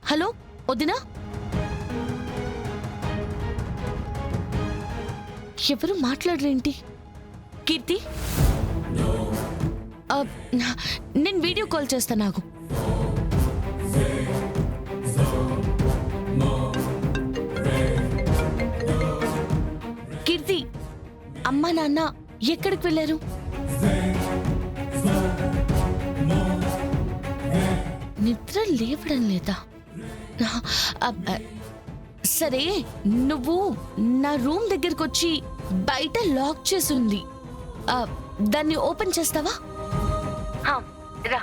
Hello వదినా, ఎవరు మాట్లాడరేంటి? కీర్తి, నేను వీడియో కాల్ చేస్తా. నాకు కీర్తి, అమ్మా నాన్న ఎక్కడికి వెళ్ళారు? నిద్ర లేవడం లేదా? సరే, నువ్వు నా రూమ్ దగ్గరకు వచ్చి బయట లాక్ చేసి ఉంది, దాన్ని ఓపెన్ చేస్తావా? రా.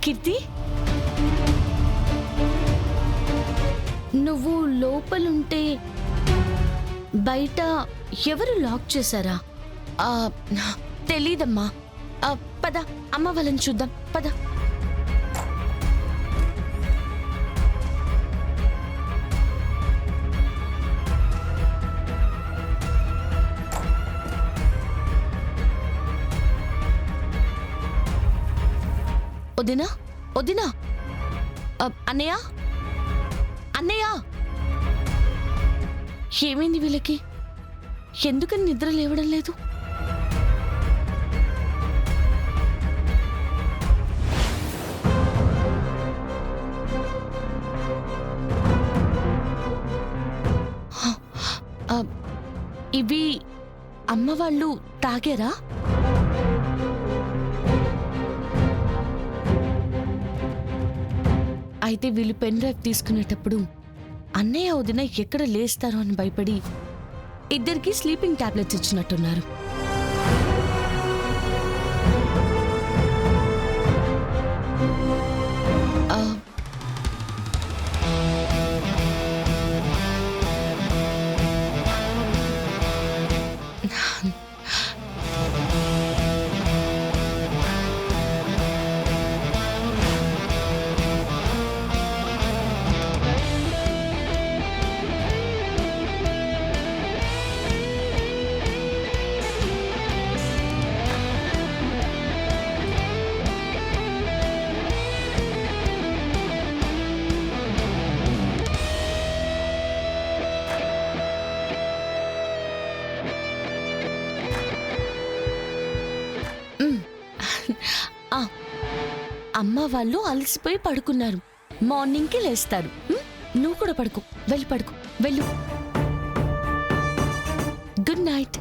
కీర్తి, నువ్వు లోపలుంటే బయట ఎవరు లాక్ చేశారా? తెలీదమ్మా. పద, అమ్మ వాళ్ళని చూద్దాం. పద. వదినా, వదినా, అన్నయ్య, అన్నయ్య, ఏమైంది వీళ్ళకి? ఎందుకని నిద్ర లేవడం లేదు? ఇవి అమ్మ వాళ్ళు తాగారా? అయితే వీళ్ళు పెన్ డ్రైవ్ తీసుకునేటప్పుడు అన్నయ్య వదిన ఎక్కడ లేస్తారో అని భయపడి ఇద్దరికి స్లీపింగ్ టాబ్లెట్స్ ఇచ్చినట్టున్నారు. అమ్మ వాళ్ళు అలసిపోయి పడుకున్నారు. మార్నింగ్కి లేస్తారు. నువ్వు కూడా పడుకో. వెళ్ళి పడుకో. వెళ్ళు. Good night.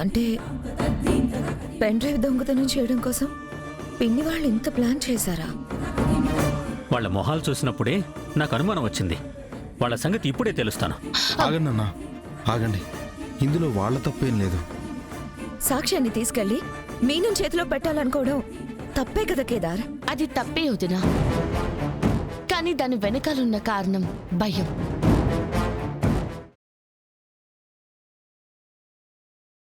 అంటే పెన్ డ్రైవ్ దొంగతనం చేయడం కోసం పిన్ని వాళ్ళు ఇంత ప్లాన్ చేశారా? వాళ్ళ మొహాలు చూసినప్పుడే నాకు అనుమానం వచ్చింది. వాళ్ళ సంగతి ఇప్పుడే తెలుస్తాను. ఆగండి అన్నా, ఆగండి. ఇందులో వాళ్ళ తప్పేం లేదు. సాక్ష్యాన్ని తీసుకెళ్లి మీను చేతిలో పెట్టాలనుకోవడం తప్పే కదా కేదార్? అది తప్పే వదినా, కానీ దాని వెనకాలన్న కారణం భయం.